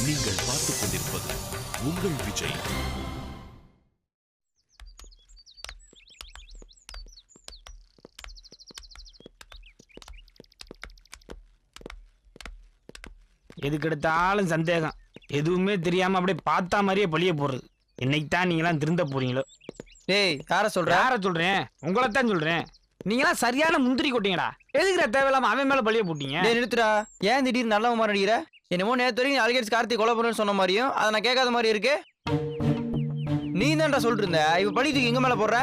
நீங்கள் பார்த்துக் கொண்டிருப்பது உங்கள் விஜய். எதுக்கு எடுத்தாலும் சந்தேகம், எதுவுமே தெரியாம அப்படியே பார்த்தா மாதிரியே பழிய போடுறது. இன்னைக்கு தான் நீங்களாம் திருந்த போறீங்களோ? ஏய், யார சொல்றேன்? உங்களைத்தான் சொல்றேன். நீங்களாம் சரியான முந்திரி கொட்டீங்கடா. எதுக்குற தேவையில்லாம அவன் மேல பழிய போட்டீங்க? நிறுத்துடா. ஏன் திடீர்னு நல்ல மாதிரி நடிக்கிற? என்னமோ நேற்று வரைக்கும் அல்கேட்ஸ் கார்த்தி கொலை பண்ணுன்னு சொன்ன மாதிரியும் அதை நான் கேட்காத மாதிரி இருக்கு. நீ தான்டா சொல்லிட்டு இருந்த, இப்ப படித்துக்கு எங்க மேல போடுற?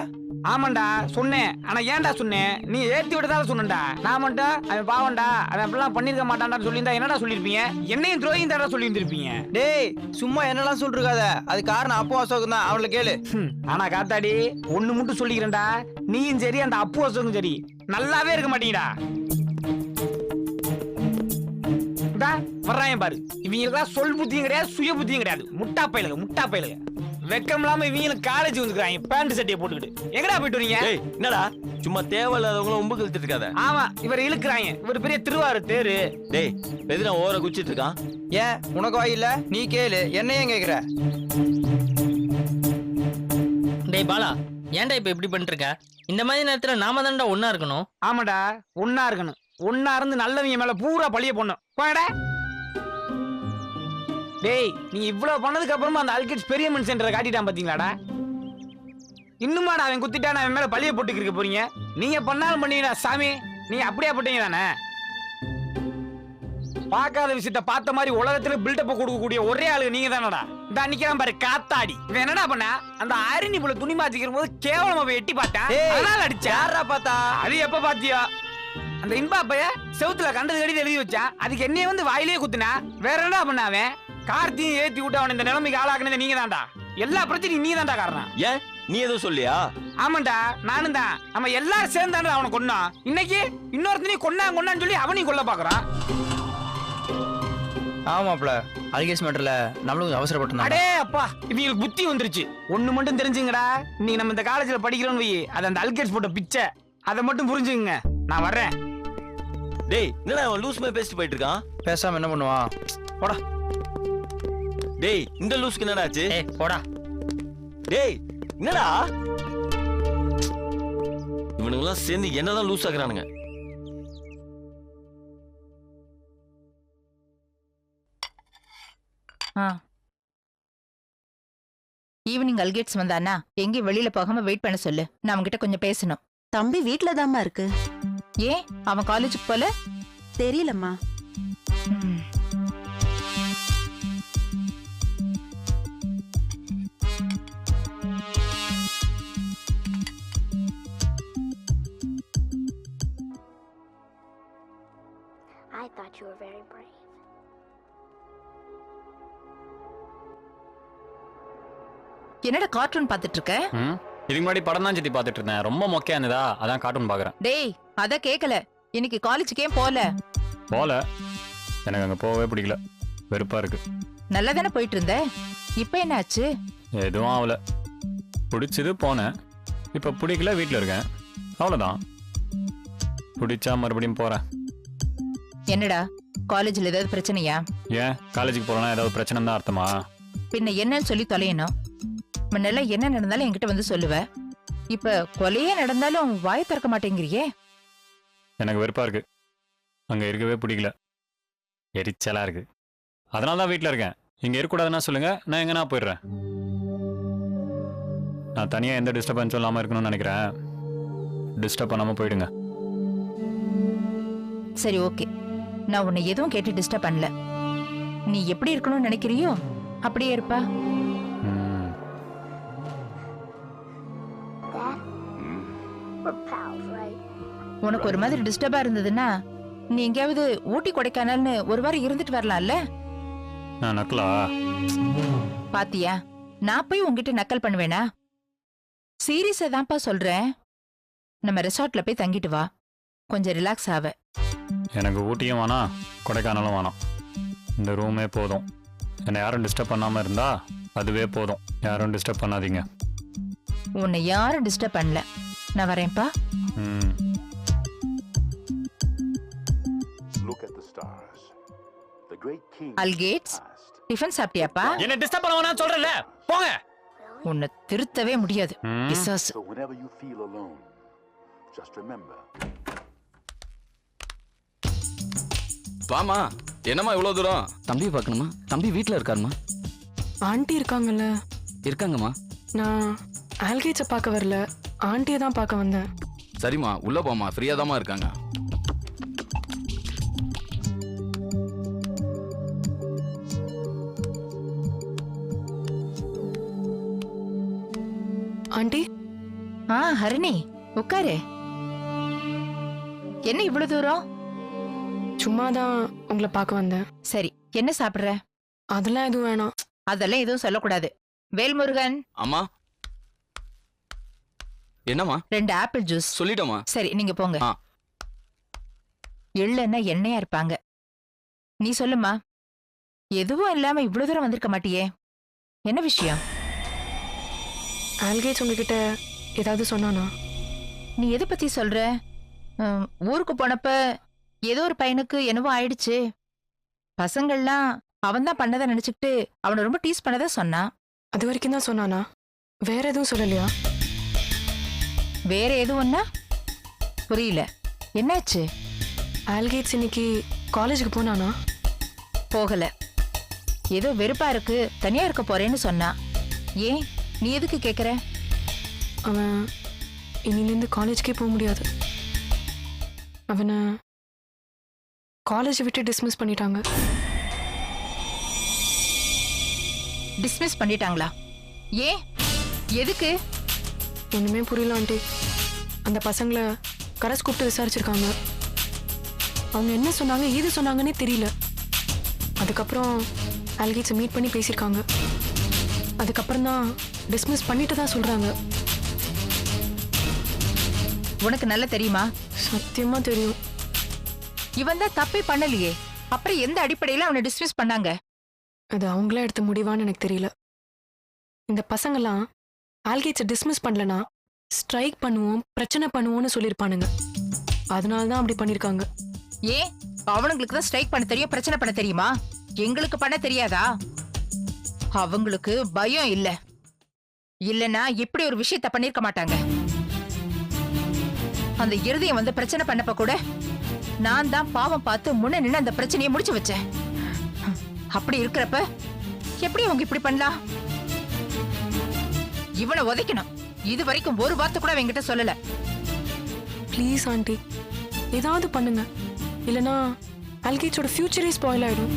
ஆமாண்டா சொன்னேன். ஆனா ஏன்டா சொன்னேன்? நீ ஏத்தி விட்டதால சொன்னேன்டா. நான் மட்டும் அவன் பாவண்டா, அவன் அப்படிலாம் பண்ணிருக்க மாட்டான்டா சொல்லியிருந்தா என்னடா சொல்லியிருப்பீங்க? என்னையும் துரோகியும் தானே சொல்லி இருந்திருப்பீங்க. டேய், சும்மா என்னெல்லாம் சொல்லிருக்காத. அது காரணம் அப்போ அசோகம் தான், அவளை கேளு. ஆனா காத்தாடி ஒண்ணு மட்டும் சொல்லிக்கிறேன்டா, நீயும் சரி அந்த அப்பு அசோகம் சரி நல்லாவே இருக்க மாட்டீங்கடா. வர்றாங்க பாரு, இவங்களுக்கெல்லாம் சொல் புத்தியும் கிடையாது, சுய புத்தியும் கிடையாது. முட்டா பயிலுங்க. வெக்கம் இல்லாம இவங்களுக்கு காலேஜ் வந்துக்கிறாங்க பேண்ட் சட்டையை போட்டுக்கிட்டு. எங்கடா போயிட்டு வரீங்க? என்னடா சும்மா தேவையில்லாதவங்கள உம்புக்கு இழுத்துட்டு இருக்காத. ஆமா, இவர் இழுக்கிறாங்க. இவர் பெரிய திருவாரூர் தேரு. டேய், எதிர ஓர குச்சிட்டு இருக்கான். ஏன் உனக்கு வாய் இல்ல? நீ கேளு, என்ன ஏன் கேக்குற? டேய் பாலா, ஏன்டா இப்ப இப்படி பண்ணிட்டு இருக்க? இந்த மாதிரி நேரத்துல நாம தான்டா ஒன்னா இருக்கணும். ஆமாடா, ஒன்னா இருக்கணும். ஒன்னா இருந்து நல்லவங்க மேல பூரா பழிய போடணும். போடா. டேய், நீ இவ்வளவு பண்ணதுக்கு அப்புறமா அந்த அல்கேட்ஸ் பெரிய மனுஷன்ற காட்டிட்டான் பாத்தீங்களாடா? இன்னுமாடா அவன் குத்திட்டான அவன் மேல பழிய போட்டுக்கிட்டு போறீங்க? நீங்க பண்ணாலும் பண்ணீங்கடா சாமி. நீங்க அப்படியே போட்டீங்க தானே? பார்க்காத விஷயத்த பார்த்த மாதிரி உலகத்துல பில்டப் கொடுக்கக்கூடிய ஒரே ஆளு நீங்க தானடா. இந்த நிக்கிறான் பாரு காத்தாடி. இவன் என்னடா பண்ண? அந்த அரிணி புள்ள துணி மாத்திக்கிற போது கேவலமா போய் எட்டி பார்த்தேன். அதனால அடிச்சா. யாரா பார்த்தா? அது எப்ப பாத்தியா? அந்த இன்பாப்பைய செவுத்துல கண்டது கடிதம் எழுதி வச்சான். அதுக்கு என்னைய வந்து வாயிலேயே குத்துனா. வேற என்னடா பண்ண அவன்? கார்த்தியும் ஏத்தி விட்டு அவன் இந்த நிலைமைக்கு ஆளாக்குனது நீங்க தான்டா. எல்லா பிரச்சனையும் நீங்க தான்டா காரணம். ஏன் நீ எதுவும் சொல்லியா? ஆமாண்டா, நானும் தான். நம்ம எல்லாரும் சேர்ந்தாண்டா அவனை கொன்னோம். இன்னைக்கு இன்னொருத்தனையும் கொன்னான்னு சொல்லி அவனையும் கொல்ல பாக்குறான். ஆமாப்ல, அல்கேட்ஸ் மேட்டர்ல நம்மளும் அவசரப்பட்டோம். அடே அப்பா, இவங்களுக்கு புத்தி வந்துருச்சு. ஒண்ணு மட்டும் தெரிஞ்சுங்கடா, இன்னைக்கு நம்ம இந்த காலேஜ்ல படிக்கிறோம்னு வை, அது அந்த அல்கேட்ஸ் போட்ட பிச்சை. அதை மட்டும் புரிஞ்சுங்க. நான் வர்றேன். டேய், என்னடா அவன் லூஸ் மாதிரி பேசிட்டு போயிட்டு இருக்கான்? பேசாம என்ன பண்ணுவான்? போடா. டேய், இந்த லூஸ்க்கு என்னடா ஆச்சு? ஏய் போடா. டேய், என்னடா இவனுங்கெல்லாம் சேர்ந்து என்னதான் லூஸ் ஆகுறானுங்க? ஈவினிங் அல்கேட்ஸ் வந்தானா எங்கேயும் வெளியில போகாம வெயிட் பண்ண சொல்லு. நான் அவன்கிட்ட கொஞ்சம் பேசணும். தம்பி வீட்ல தாம்மா இருக்கு. ஏன் அவன் காலேஜுக்கு போல? தெரியலம்மா. I thought you were very brave. என்னடா கார்ட்டூன் பாத்துட்டு இருக்க? இதுக்கு முன்னாடி படம் தான் சித்தி பாத்துட்டு இருந்தேன். ரொம்ப மொக்கையா இருந்ததா, அதான் கார்ட்டூன் பாக்குறேன். டேய், அத கேக்கல. இன்னைக்கு காலேஜுக்கு ஏன் போல? எனக்கு அங்க போகவே பிடிக்கல, வெறுப்பா இருக்கு. நல்லா தானே போயிட்டு இருந்த, இப்ப என்ன ஆச்சு? எதுவும் ஆகல. பிடிச்சது போனேன், இப்ப பிடிக்கல வீட்டுல இருக்கேன். அவ்வளவுதான். பிடிச்சா மறுபடியும் போறேன். என்னடா காலேஜ்ல ஏதாவது பிரச்சனையா? ஏன் காலேஜுக்கு போறேன்னா ஏதாவது பிரச்சனை தான் அர்த்தமா? பின்ன என்னன்னு சொல்லி தொலையணும். முன்னெல்லாம் என்ன நடந்தாலும் என்கிட்ட வந்து சொல்லுவ. இப்ப கொலையே நடந்தாலும் வாய் திறக்க மாட்டேங்கிறியே. எனக்கு வெறுப்பா இருக்கு, அங்க இருக்கவே பிடிக்கல, எரிச்சலா இருக்கு. அதனால தான் வீட்டுல இருக்கேன். இங்க இருக்கக்கூடாதுன்னா சொல்லுங்க, நான் எங்கன்னா போயிடுறேன். நான் தனியா எந்த டிஸ்டர்பன்ஸும் இல்லாம இருக்கணும்னு நினைக்கிறேன். டிஸ்டர்ப் பண்ணாம போயிடுங்க. சரி, ஓகே. நான் உன்னை எதுவும் கேட்டு டிஸ்டர்ப் பண்ணல. நீ எப்படி இருக்கணும்னு நினைக்கிறியோ அப்படியே இருப்பா. உனக்கு ஒரு மாதிரி டிஸ்டர்பா இருந்ததுன்னா நீ எங்கேயாவது ஊட்டி கொடைக்கானல்னு ஒரு வாரம் இருந்துட்டு வரலாம்ல. நக்கலா பாத்தியா, நான் போய் உங்ககிட்ட நக்கல் பண்ணுவேனா? சீரியஸா தான்ப்பா சொல்றேன். நம்ம ரெசார்ட்ல போய் தங்கிட்டு வா, கொஞ்சம் ரிலாக்ஸ் ஆவ. எனக்கு ஊட்டியும் வேணாம், கொடைக்கானலும் வேணாம். இந்த ரூமே போதும். என்னை யாரும் டிஸ்டர்ப் பண்ணாம இருந்தா அதுவே போதும். யாரும் டிஸ்டர்ப் பண்ணாதீங்க. உன்னை யாரும் டிஸ்டர்ப் பண்ணல. நான் வரேன்ப்பா. Look at the stars. The great king Algates? passed. Tiffin சாப்பிட்டியாப்பா? என்ன டிஸ்டர்ப் பண்ண வேணாம்னு சொல்றேன்ல, போங்க. உன்னை திருத்தவே முடியாது. பிசாசு. So whenever you feel alone, just remember. வாமா, என்னம்மா இவ்வளவு தூரம்? தம்பி பார்க்கணுமா? தம்பி வீட்ல இருக்காருமா? ஆண்டி இருக்காங்கல்ல? இருக்காங்கம்மா. நான் ஆல்கேட்ஸை பார்க்க வரல, ஆண்டியை தான் பார்க்க வந்தேன். சரிம்மா, உள்ள போமா, ஃப்ரீயா தாம்மா இருக்காங்க. ஆண்டி. ஹரிணி உட்காரு. என்ன இவ்வளவு தூரம்? சும்மாதான் உங்களை பார்க்க வந்தேன். சரி, என்ன சாப்பிடுற? அதெல்லாம் எதுவும் வேணாம். அதெல்லாம் எதுவும் சொல்லக்கூடாது. வேல்முருகன். அம்மா. என்னம்மா? 2 ஆப்பிள் ஜூஸ். சொல்லிட்டோமா? சரி, நீங்க போங்க. எள்ளன்னா எண்ணெயா இருப்பாங்க. நீ சொல்லுமா, எதுவும் இல்லாம இவ்வளவு தூரம் வந்திருக்க மாட்டியே, என்ன விஷயம்? ஆல்கேட்ஸ் உங்ககிட்ட ஏதாவது சொன்னானா? நீ எதை பத்தி சொல்ற? ஊருக்கு போனப்ப ஏதோ ஒரு பையனுக்கு என்னவோ ஆயிடுச்சு. பசங்கள்லாம் அவன் தான் பண்ணதை நினைச்சுக்கிட்டு அவனை ரொம்ப டீஸ் பண்ணதா சொன்னான். அது வரைக்கும் தான் சொன்னானா? வேற எதுவும் சொல்லலையா? வேற எதுவும்னா புரியல, என்னாச்சு? ஆல்கேட்ஸ் இன்னைக்கு காலேஜுக்கு போனானா? போகல. ஏதோ வெறுப்பா இருக்கு, தனியா இருக்க போறேன்னு சொன்னான். ஏன், நீ எதுக்கு கேக்குற? அவன் இன்னிலேருந்து காலேஜுக்கே போக முடியாது. அவனை காலேஜை விட்டு டிஸ்மிஸ் பண்ணிட்டாங்க. டிஸ்மிஸ் பண்ணிட்டாங்களா? ஏன், எதுக்கு? ஒண்ணுமே புரியல ஆண்டி. அந்த பசங்களை கரஸ் கூப்பிட்டு விசாரிச்சிருக்காங்க. அவங்க என்ன சொன்னாங்க, ஏது சொன்னாங்கன்னே தெரியல. அதுக்கப்புறம் ஆல்கேட்ஸை மீட் பண்ணி பேசியிருக்காங்க. அதுக்கப்புறம் தான் டிஸ்மிஸ் பண்ணிட்டு தான் சொல்றாங்க. உனக்கு நல்லா தெரியுமா? சத்தியமா தெரியும். இவன் தான் தப்பே பண்ணலையே, அப்புறம் எந்த அடிப்படையில அவனை டிஸ்மிஸ் பண்ணாங்க? அது அவங்களே எடுத்த முடிவான்னு எனக்கு தெரியல. இந்த பசங்கெல்லாம் ஆல்கேட்ஸை டிஸ்மிஸ் பண்ணலனா ஸ்ட்ரைக் பண்ணுவோம், பிரச்சனை பண்ணுவோம்னு சொல்லியிருப்பானுங்க. அதனால தான் அப்படி பண்ணியிருக்காங்க. ஏன், அவனுங்களுக்கு தான் ஸ்ட்ரைக் பண்ண தெரியும், பிரச்சனை பண்ண தெரியுமா? எங்களுக்கு பண்ண தெரியாதா? அவங்களுக்கு பயம் இல்ல. இல்லனா இப்படி ஒரு விஷயத்த பண்ணிருக்க மாட்டாங்க. அந்த இருதயம் வந்து பிரச்சனை பண்ணப்ப கூட நான் தான் பாவம் பார்த்து முன்ன நின்று அந்த பிரச்சனையை முடிச்சு வச்சேன். அப்படி இருக்கிறப்ப எப்படி அவங்க இப்படி பண்ணலாம்? இவனை உதைக்கணும். இது வரைக்கும் ஒரு வார்த்தை கூட என்கிட்ட சொல்லல. ப்ளீஸ் ஆண்டி, ஏதாவது பண்ணுங்க. இல்லனா ஆல்கேட்ஸோட ஃபியூச்சரே ஸ்பாயில் ஆயிடும்.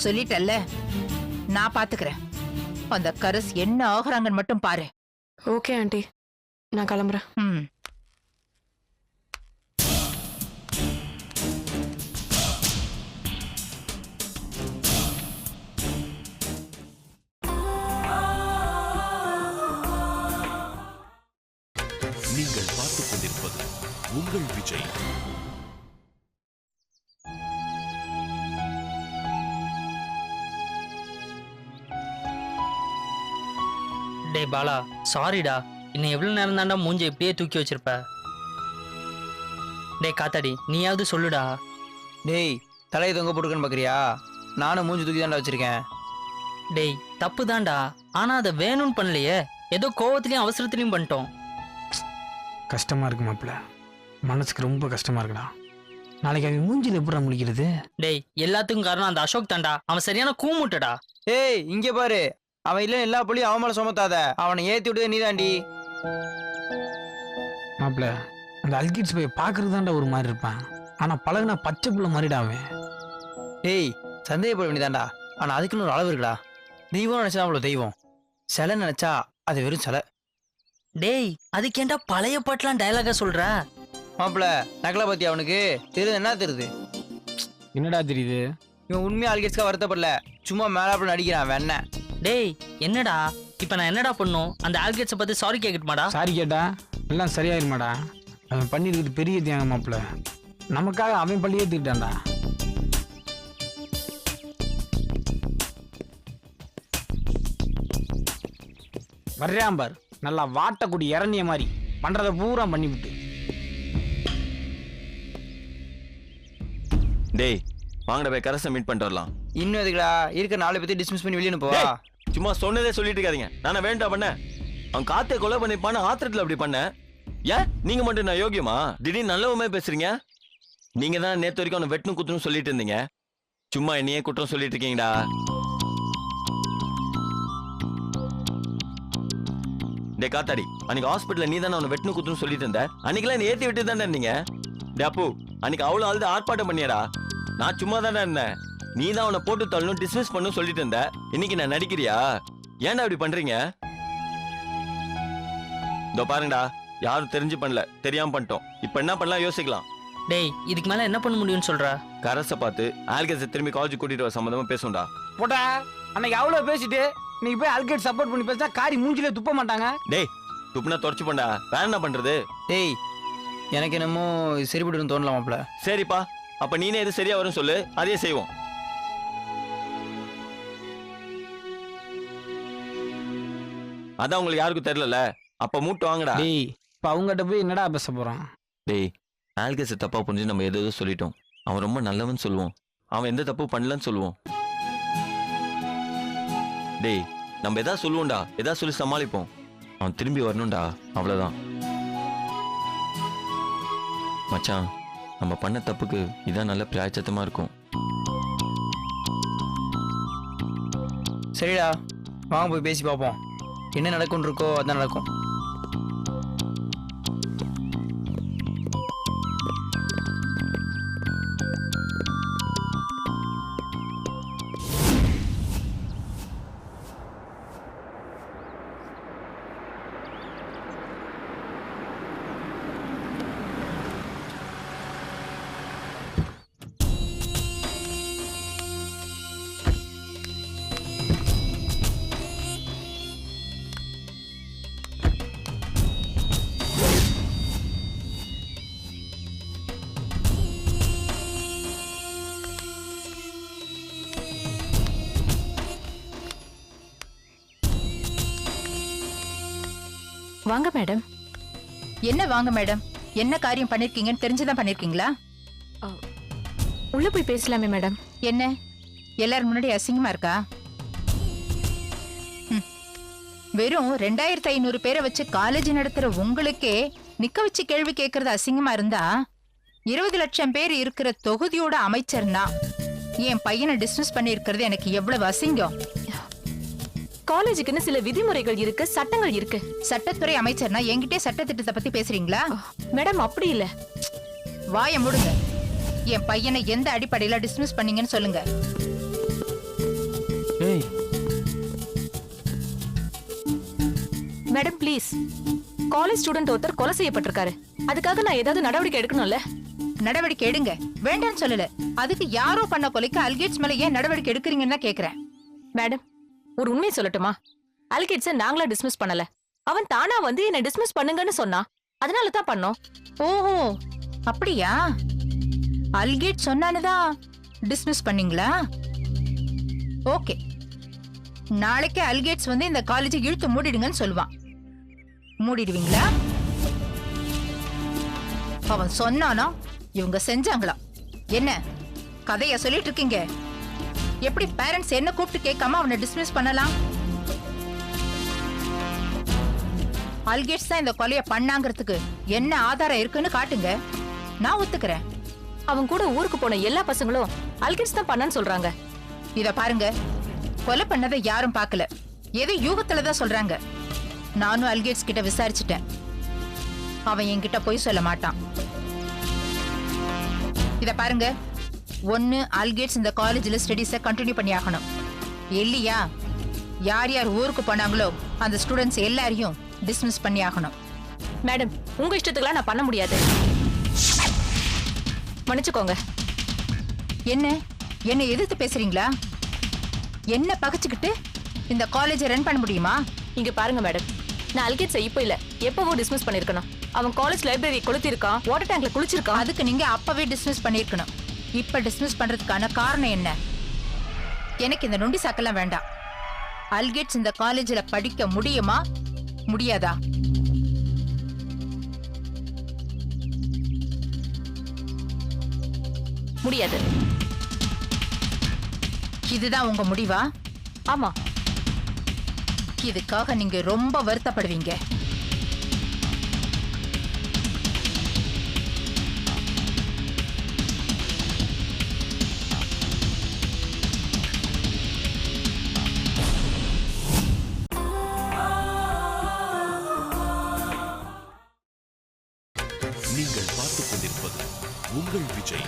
சொல்லிட்டல்ல, நான் பாத்துக்கிறேன். அந்த கரஸ் என்ன ஆகுறாங்கன்னு மட்டும் பாரு. ஓகே ஆண்டி, நான் கிளம்புறேன். நீங்கள் பார்த்துக் கொண்டிருப்பது உங்கள் விஜய். டேய் பாலா, சாரிடா. இன்னும் எவ்வளவு நேரம் தாண்டா மூஞ்ச இப்படியே தூக்கி வச்சிருப்ப? டேய் காத்தாடி, நீயாவது சொல்லுடா. டேய், தலையை தொங்க போட்டுக்கன்னு பாக்குறியா? நானும் மூஞ்சி தூக்கி தாண்டா வச்சிருக்கேன். டேய் தப்பு தான்டா, ஆனா அதை வேணும்னு பண்ணலையே, ஏதோ கோவத்திலையும் அவசரத்திலையும் பண்ணிட்டோம். கஷ்டமா இருக்கு மாப்பிள்ள, மனசுக்கு ரொம்ப கஷ்டமா இருக்குடா. நாளைக்கு அவன் மூஞ்சில எப்படி முடிக்கிறது? டேய் எல்லாத்துக்கும் காரணம் அந்த அசோக் தான்டா. அவன் சரியான கூமுட்டடா. ஏய், இங்க பாரு, அவன் இல்ல எல்லா புள்ளியும் அவன் மேல சுமத்தாத. அவனை ஏத்தி விடுதே நீதாண்டி. மாப்பிள்ள, அந்த அல்கிட்ஸ் போய் பாக்குறது தான்டா ஒரு மாதிரி இருப்பான். ஆனா பழகுனா பச்சை புள்ள மாதிரிடாவேன். ஏய், சந்தேகப்பட வேண்டியதாண்டா. ஆனா அதுக்குன்னு ஒரு அளவு இருக்குடா. தெய்வம் நினைச்சா அவ்வளவு தெய்வம், சிலை நினைச்சா அது வெறும் சிலை. டேய் அதுக்கேண்டா பழைய பாட்டுலாம் டயலாகா சொல்ற? மாப்பிள்ள, நக்கலை பத்தி அவனுக்கு தெரியுது. என்ன தெரியுது? என்னடா தெரியுது? இவன் உண்மையா ஆல்கேட்ஸ்க்கா வருத்தப்படல, சும்மா மேலாப்புல நடிக்கிறான் வெண்ண. டேய் என்னடா இப்ப நான் என்னடா பண்ணும்? அந்த ஆல்கேட்ஸை பத்தி சாரி கேட்கட்டுமாடா? சாரி கேட்டா எல்லாம் சரியாயிருமாடா? அவன் பண்ணிருக்குது பெரிய தியாகம் மாப்பிள்ள. நமக்காக அவன் பள்ளியே தூக்கிட்டான்டா. வர்றாம்பார், நல்லா வாட்டக்குடி இறங்கிய மாதிரி பண்றத பூரா பண்ணிவிட்டு. டேய் வாங்கடா போய் கரஸை மீட் பண்ணிட்டு வரலாம். இன்னும் எதுக்குடா இருக்க 4 பேர்த்தையும் டிஸ்மிஸ் பண்ணி வெளியே போவா. சும்மா சொன்னதே சொல்லிட்டு இருக்காதீங்க. நானே வேண்டாம் பண்ண. அவன் காத்தை கொலை பண்ணிப்பான்னு ஆத்திரத்துல அப்படி பண்ண. ஏன் நீங்க மட்டும் நான் யோகியமா? திடீர்னு நல்லவமே பேசுறீங்க. நீங்க தான் நேத்து வரைக்கும் அவனை வெட்டணும் குத்தணும் சொல்லிட்டு இருந்தீங்க. சும்மா என்னையே குற்றம் சொல்லிட்டு இருக்கீங்கடா. டே காத்தாடி, அன்னைக்கு ஹாஸ்பிட்டல்ல நீ தானே அவனை வெட்டணும் குத்தணும் சொல்லிட்டு இருந்த. அன்னைக்கெல்லாம் நீ ஏத்தி விட்டு தானே இருந்தீங்க. டே அப்பு, அன்னைக்கு அவ்வளவு ஆளுது ஆர்ப்பாட்டம் பண்ணியடா. நான் சும்மா தானே இருந்தேன். நீ தான் அவனை போட்டு தள்ளணும் டிஸ்மிஸ் பண்ணணும் சொல்லிட்டு இருந்த. இன்னைக்கு நான் நடிக்கிறியா? ஏன்டா இப்படி பண்றீங்க? இதோ பாருங்கடா, யாரும் தெரிஞ்சு பண்ணல, தெரியாம பண்ணிட்டோம். இப்ப என்ன பண்ணலாம் யோசிக்கலாம். டேய் இதுக்கு மேல என்ன பண்ண முடியும்னு சொல்றா? கரஸை பார்த்து ஆல்கேஸை திரும்பி காலேஜ் கூட்டிட்டு வர சம்பந்தமா பேசும்டா. போட்டா அன்னைக்கு அவ்வளவு பேசிட்டு நீ போய் அல்கேட் சப்போர்ட் பண்ணி பேசினா காரி மூஞ்சிலே துப்ப மாட்டாங்க. டேய் துப்புனா தொடச்சு பண்ணா, வேற என்ன பண்றது? டேய் எனக்கு என்னமோ சரிபட்டு தோணலாமாப்ல. சரிப்பா, அப்ப நீனே எது சரியா வரும் சொல்லு, அதையே செய்வோம். அதான் உங்களுக்கு யாருக்கும் தெரியல. அப்ப மூட்டு வாங்கடா. டேய் இப்ப அவங்ககிட்ட போய் என்னடா பேச போறான்? டேய் ஆல்கேஸை தப்பா புரிஞ்சு நம்ம எதோ சொல்லிட்டோம். அவன் ரொம்ப நல்லவன் சொல்லுவோம், அவன் எந்த தப்பு பண்ணலன்னு சொல்லுவோம். டேய் நம்ம எதா சொல்லுவோம்டா, எதா சொல்லி சமாளிப்போம். அவன் திரும்பி வரணும்டா, அவ்வளவுதான். மச்சான், நம்ம பண்ண தப்புக்கு இதான் நல்ல பிராயச்சத்தமா இருக்கும். சரிடா வாங்க போய் பேசி பார்ப்போம். என்ன நடக்கும் இருக்கோ அதான் நடக்கும். வாங்க மேடம். என்ன வாங்க மேடம்? என்ன காரியம் பண்ணிருக்கீங்கன்னு தெரிஞ்சுதான் பண்ணிருக்கீங்களா? உள்ள போய் பேசலாமே மேடம். என்ன எல்லாரும் முன்னாடி அசிங்கமா இருக்கா? வெறும் 2500 பேரை வச்சு காலேஜ் நடத்துற உங்களுக்கே நிக்க வச்சு கேள்வி கேட்கறது அசிங்கமா இருந்தா 20 லட்சம் பேர் இருக்கிற தொகுதியோட அமைச்சர்னா என் பையனை டிஸ்மிஸ் பண்ணி இருக்கிறது எனக்கு எவ்வளவு அசிங்கம். காலேஜுக்குன்னு சில விதிமுறைகள் இருக்கு, சட்டங்கள் இருக்கு. சட்டத்துறை அமைச்சர்னா என்கிட்டே சட்டத்திட்டத்தை பத்தி பேசுறீங்களா? மேடம் அப்படி இல்ல. வாய மூடுங்க. என் பையனை எந்த அடிப்படையில டிஸ்மிஸ் பண்ணீங்கன்னு சொல்லுங்க. மேடம் ப்ளீஸ், காலேஜ் ஸ்டூடெண்ட் ஒருத்தர் கொலை செய்யப்பட்டிருக்காரு. அதுக்காக நான் ஏதாவது நடவடிக்கை எடுக்கணும்ல? நடவடிக்கை எடுங்க, வேண்டாம்னு சொல்லல. அதுக்கு யாரோ பண்ண கொலைக்கு அல்கேட்ஸ் மேல ஏன் நடவடிக்கை எடுக்கிறீங்கன்னு தான் கேக்குறேன். மேடம் ஒரு உண்மையை சொல்லட்டுமா? அல்கேட்ஸை நாங்களா டிஸ்மிஸ் பண்ணல. அவன் தானா வந்து என்ன டிஸ்மிஸ் பண்ணுங்கன்னு சொன்னா, அதனால தான் பண்ணோம். ஓஹோ அப்படியா? அல்கேட் சொன்னானுதான் டிஸ்மிஸ் பண்ணீங்களா? ஓகே, நாளைக்கு அல்கேட்ஸ் வந்து இந்த காலேஜை இழுத்து மூடிடுங்கன்னு சொல்லுவான். மூடிடுவீங்களா? அவன் சொன்னானா இவங்க செஞ்சாங்களா? என்ன கதைய சொல்லிட்டு இருக்கீங்க? எப்படி பேரண்ட்ஸ் என்ன கூப்பிட்டு கேட்காம அவனை டிஸ்மிஸ் பண்ணலாம்? அல்கேட்ஸ் தான் இந்த கொலையை பண்ணாங்கிறதுக்கு என்ன ஆதாரம் இருக்குன்னு காட்டுங்க, நான் ஒத்துக்கிறேன். அவன் கூட ஊருக்கு போன எல்லா பசங்களும் அல்கேட்ஸ் தான் பண்ணான்னு சொல்றாங்க. இத பாருங்க, கொலை பண்ணதை யாரும் பார்க்கல, ஏதோ யூகத்துலதான் சொல்றாங்க. நானும் அல்கேட்ஸ் கிட்ட விசாரிச்சுட்டேன். அவன் என்கிட்ட போய் சொல்ல மாட்டான். இத பாருங்க, ஒன்னு அல்கேட்ஸ் இந்த காலேஜ்ல ஸ்டடீஸை கண்டினியூ பண்ணி ஆகணும். இல்லையா யார் யார் ஊருக்கு போனாங்களோ அந்த ஸ்டூடெண்ட்ஸ் எல்லாரையும் டிஸ்மிஸ் பண்ணி ஆகணும். மேடம் உங்க இஷ்டத்துக்குலாம் நான் பண்ண முடியாது, மன்னிச்சுக்கோங்க. என்ன என்ன எதிர்த்து பேசுறீங்களா? என்ன பகைச்சுக்கிட்டு இந்த காலேஜை ரன் பண்ண முடியுமா? இங்க பாருங்க மேடம், நான் அல்கேட்ஸை இப்போ இல்ல எப்பவோ டிஸ்மிஸ் பண்ணிருக்கணும். அவன் காலேஜ் லைப்ரரி கொளுத்திருக்கான், வாட்டர் டேங்க்ல குளிச்சிருக்கான். அதுக்கு நீங்க அப்பவே டிஸ்மிஸ் பண்ணிருக்கணும். இப்ப டிஸ்மிஸ் பண்றதுக்கான காரணம் என்ன? எனக்கு இந்த நொண்டி சாக்கெல்லாம் வேண்டாம். அல்கேட்ஸ் இந்த காலேஜ்ல படிக்க முடியுமா முடியாதா? முடியாது. இதுதான் உங்க முடிவா? ஆமா. இதுக்காக நீங்க ரொம்ப வருத்தப்படுவீங்க. நீங்கள் பார்த்துக் கொண்டிருப்பது உங்கள் விஜய்.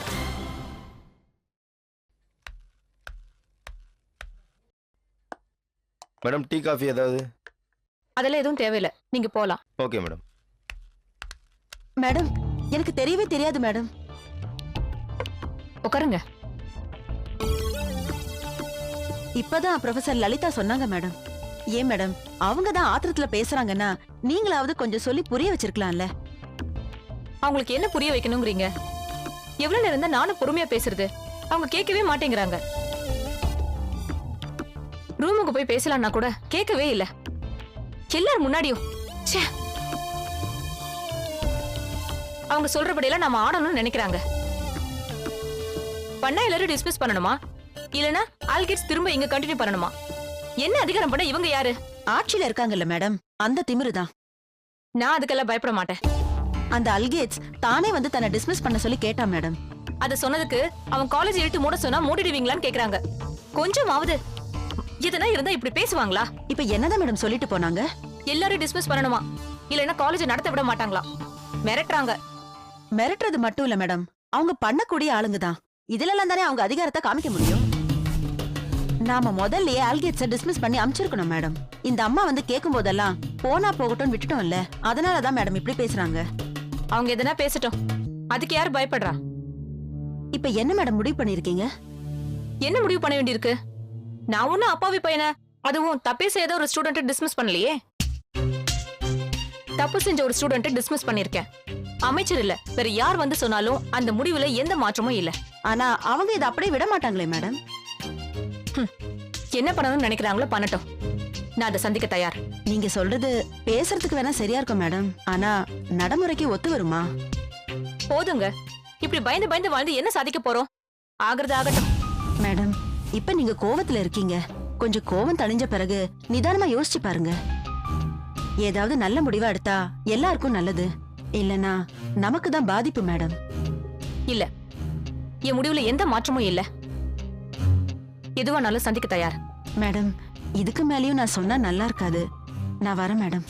மேடம் டீ காஃபி ஏதாவது? அதெல்லாம் எதுவும் தேவையில்லை, நீங்க போலாம். Okay madam. மேடம் எனக்கு தெரியவே தெரியாது மேடம். உட்காருங்க. இப்பதான் ப்ரொஃபசர் லலிதா சொன்னாங்க மேடம். ஏன் மேடம், அவங்க தான் ஆத்திரத்துல பேசுறாங்கன்னா நீங்களாவது கொஞ்சம் சொல்லி புரிய வச்சிருக்கலாம்ல. அவங்களுக்கு என்ன புரிய வைக்கணுங்கிறீங்க? எவ்வளவு நேரம் தான் நானும் பொறுமையா பேசுறது? அவங்க கேட்கவே மாட்டேங்கிறாங்க. ரூமுக்கு போய் பேசலாம்னா கூட கேட்கவே இல்ல. எல்லாரும் முன்னாடியும் ச்சே. அவங்க சொல்றபடியெல்லாம் நாம ஆடணும்னு நினைக்கிறாங்க. பண்ணா எல்லாரும் டிஸ்மிஸ் பண்ணணுமா, இல்லனா ஆல்கேட்ஸ் திரும்ப இங்க கண்டினியூ பண்ணணுமா? என்ன அதிகாரம் பண்ண இவங்க யாரு? ஆட்சியில இருக்காங்கல்ல மேடம், அந்த திமிருதான். நான் அதுக்கெல்லாம் பயப்பட மாட்டேன். அந்த அல்கேட்ஸ் தானே வந்து தன்னை டிஸ்மிஸ் பண்ண சொல்லி கேட்டான் மேடம். அத சொன்னதுக்கு அவன் காலேஜ் இழுத்து மூட சொன்னா மூடிடுவீங்களான்னு கேக்குறாங்க. கொஞ்சமாவது எதனா இருந்தா இப்படி பேசுவாங்களா? இப்ப என்னதான் மேடம் சொல்லிட்டு போனாங்க? எல்லாரும் டிஸ்மிஸ் பண்ணணுமா, இல்லனா காலேஜ் நடத்த விட மாட்டாங்களா? மிரட்டுறாங்க. மிரட்டுறது மட்டும் இல்ல மேடம், அவங்க பண்ணக்கூடிய ஆளுங்க தான். இதுலலாம் தானே அவங்க அதிகாரத்தை காமிக்க முடியும். நாம முதல்லயே ஆல்கேட்ஸை டிஸ்மிஸ் பண்ணி அனுப்பிச்சிருக்கணும் மேடம். இந்த அம்மா வந்து கேட்கும் போதெல்லாம் போனா போகட்டும்னு விட்டுட்டோம்ல, அதனாலதான் மேடம் இப்படி பேசுறாங்க. அவங்க எதனா பேசட்டும், அதுக்கு யார் பயப்படுறா? இப்ப என்ன மேடம் முடிவு பண்ணிருக்கீங்க? என்ன முடிவு பண்ண வேண்டியிருக்கு? நான் ஒன்னும் அப்பாவி பையனை, அதுவும் தப்பே செய்யாத ஒரு ஸ்டூடெண்ட் டிஸ்மிஸ் பண்ணலையே. தப்பு செஞ்ச ஒரு ஸ்டூடெண்ட் டிஸ்மிஸ் பண்ணிருக்கேன். அமைச்சர் இல்ல, வேற யார் வந்து சொன்னாலும் அந்த முடிவுல எந்த மாற்றமும் இல்ல. ஆனா அவங்க இதை அப்படியே விட மாட்டாங்களே மேடம். என்ன பண்ணணும்னு நினைக்கிறாங்களோ பண்ணட்டும், நான் அதை சந்திக்க தயார். நீங்க சொல்றது பேசுறதுக்கு வேணா சரியா இருக்கும் மேடம், ஆனா நடைமுறைக்கு ஒத்து வருமா? போதுங்க, இப்படி பயந்து பயந்து வாழ்ந்து என்ன சாதிக்க போறோம்? ஆகிறது ஆகட்டும். மேடம், இப்ப நீங்க கோவத்துல இருக்கீங்க. கொஞ்சம் கோவம் தணிஞ்ச பிறகு நிதானமா யோசிச்சு பாருங்க. ஏதாவது நல்ல முடிவா எடுத்தா எல்லாருக்கும் நல்லது, இல்லனா நமக்கு தான் பாதிப்பு மேடம். இல்ல, என் முடிவுல எந்த மாற்றமும் இல்ல. எதுவானாலும் சந்திக்க தயார். மேடம், இதுக்கு மேலயும் நான் சொன்னா நல்லா இருக்காது. நான் வரேன் மேடம்.